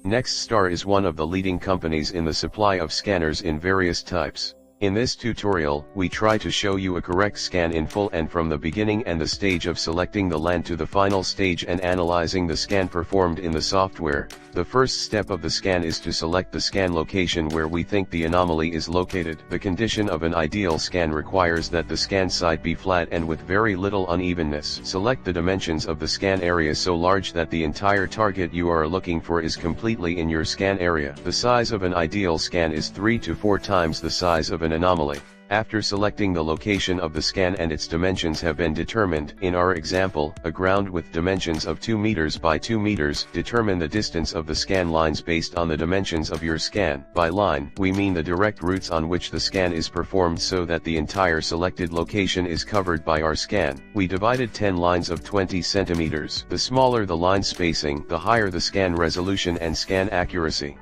Nextstar is one of the leading companies in the supply of scanners in various types. In this tutorial, we try to show you a correct scan in full and from the beginning and the stage of selecting the land to the final stage and analyzing the scan performed in the software. The first step of the scan is to select the scan location where we think the anomaly is located. The condition of an ideal scan requires that the scan site be flat and with very little unevenness. Select the dimensions of the scan area so large that the entire target you are looking for is completely in your scan area. The size of an ideal scan is 3 to 4 times the size of an anomaly. After selecting the location of the scan and its dimensions have been determined, in our example, a ground with dimensions of 2 meters by 2 meters, determine the distance of the scan lines based on the dimensions of your scan. By line, we mean the direct routes on which the scan is performed so that the entire selected location is covered by our scan. We divided 10 lines of 20 centimeters. The smaller the line spacing, the higher the scan resolution and scan accuracy.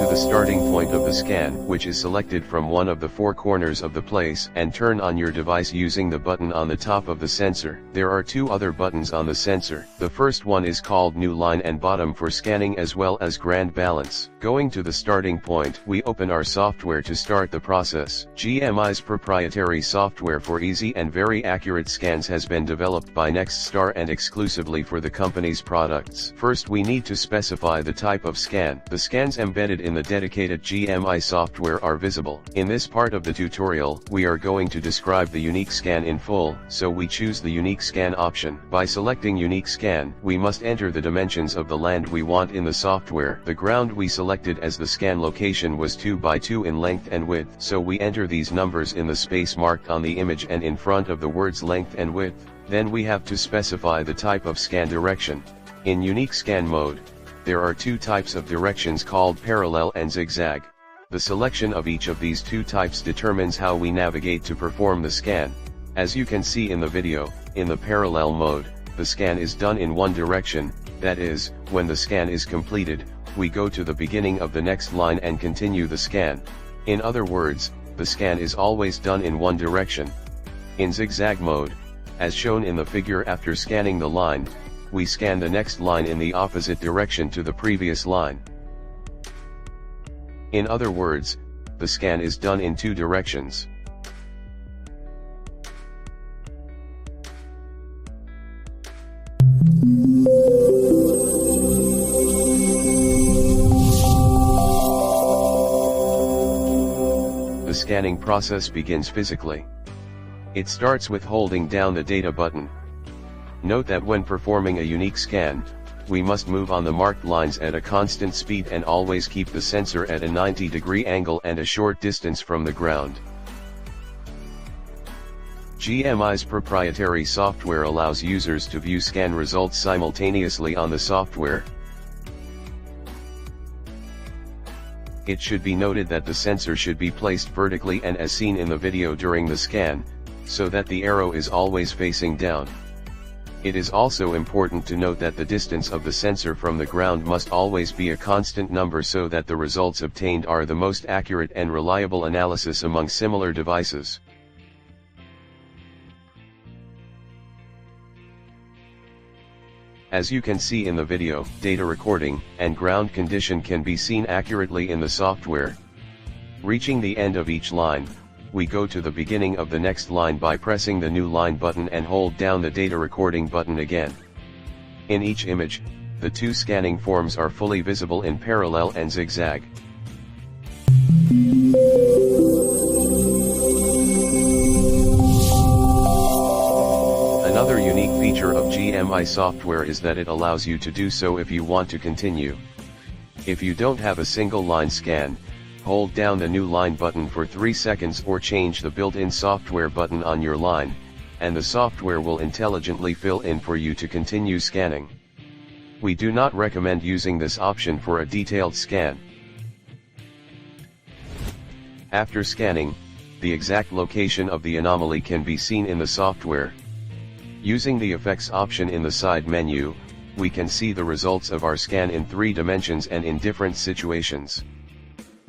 The starting point of the scan, which is selected from one of the 4 corners of the place, and turn on your device using the button on the top of the sensor. There are 2 other buttons on the sensor. The first one is called New Line and Bottom for scanning as well as Grand Balance. Going to the starting point, we open our software to start the process. GMI's proprietary software for easy and very accurate scans has been developed by Nextstar and exclusively for the company's products. First, we need to specify the type of scan. The scans embedded in the dedicated GMI software are visible. In this part of the tutorial, we are going to describe the unique scan in full, so we choose the unique scan option. By selecting unique scan, we must enter the dimensions of the land we want in the software. The ground we selected as the scan location was 2 by 2 in length and width, so we enter these numbers in the space marked on the image and in front of the words length and width. Then we have to specify the type of scan direction. In unique scan mode, there are 2 types of directions called parallel and zigzag. The selection of each of these 2 types determines how we navigate to perform the scan. As you can see in the video, in the parallel mode, the scan is done in one direction, that is, when the scan is completed, we go to the beginning of the next line and continue the scan. In other words, the scan is always done in one direction. In zigzag mode, as shown in the figure, after scanning the line, we scan the next line in the opposite direction to the previous line. In other words, the scan is done in 2 directions. The scanning process begins physically. It starts with holding down the data button. Note that when performing a unique scan, we must move on the marked lines at a constant speed and always keep the sensor at a 90-degree angle and a short distance from the ground. GMI's proprietary software allows users to view scan results simultaneously on the software. It should be noted that the sensor should be placed vertically and as seen in the video during the scan, so that the arrow is always facing down. It is also important to note that the distance of the sensor from the ground must always be a constant number so that the results obtained are the most accurate and reliable analysis among similar devices. As you can see in the video, data recording and ground condition can be seen accurately in the software. Reaching the end of each line, we go to the beginning of the next line by pressing the new line button and hold down the data recording button again. In each image, the 2 scanning forms are fully visible in parallel and zigzag. Another unique feature of GMI software is that it allows you to do so if you want to continue. If you don't have a single line scan, hold down the new line button for 3 seconds or change the built-in software button on your line, and the software will intelligently fill in for you to continue scanning. We do not recommend using this option for a detailed scan. After scanning, the exact location of the anomaly can be seen in the software. Using the effects option in the side menu, we can see the results of our scan in 3 dimensions and in different situations.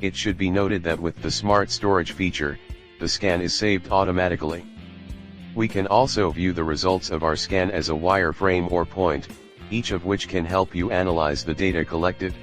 It should be noted that with the Smart Storage feature, the scan is saved automatically. We can also view the results of our scan as a wireframe or point, each of which can help you analyze the data collected.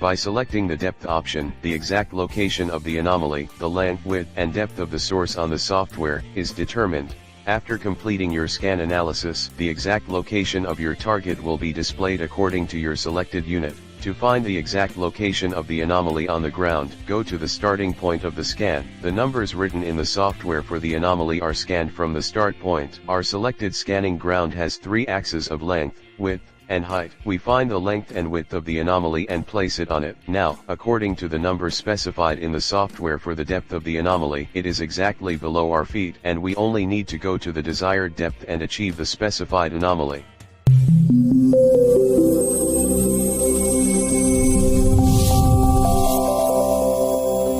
By selecting the depth option, the exact location of the anomaly, the length, width, and depth of the source on the software is determined. After completing your scan analysis, the exact location of your target will be displayed according to your selected unit. To find the exact location of the anomaly on the ground, go to the starting point of the scan. The numbers written in the software for the anomaly are scanned from the start point. Our selected scanning ground has 3 axes of length, width, and height. We find the length and width of the anomaly and place it on it. Now, according to the number specified in the software for the depth of the anomaly, it is exactly below our feet, and we only need to go to the desired depth and achieve the specified anomaly.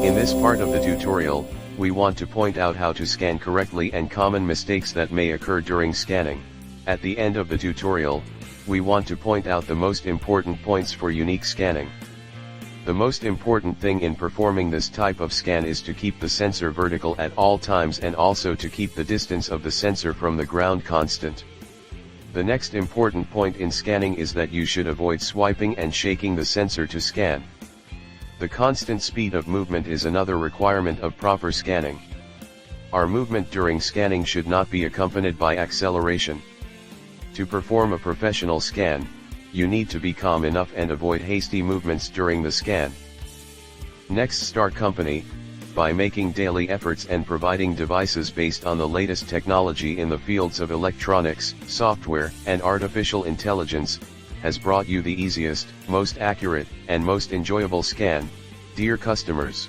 In this part of the tutorial, we want to point out how to scan correctly and common mistakes that may occur during scanning. At the end of the tutorial, we want to point out the most important points for unique scanning. The most important thing in performing this type of scan is to keep the sensor vertical at all times and also to keep the distance of the sensor from the ground constant. The next important point in scanning is that you should avoid swiping and shaking the sensor to scan. The constant speed of movement is another requirement of proper scanning. Our movement during scanning should not be accompanied by acceleration. To perform a professional scan, you need to be calm enough and avoid hasty movements during the scan. Next, start company, by making daily efforts and providing devices based on the latest technology in the fields of electronics, software, and artificial intelligence, has brought you the easiest, most accurate, and most enjoyable scan, dear customers.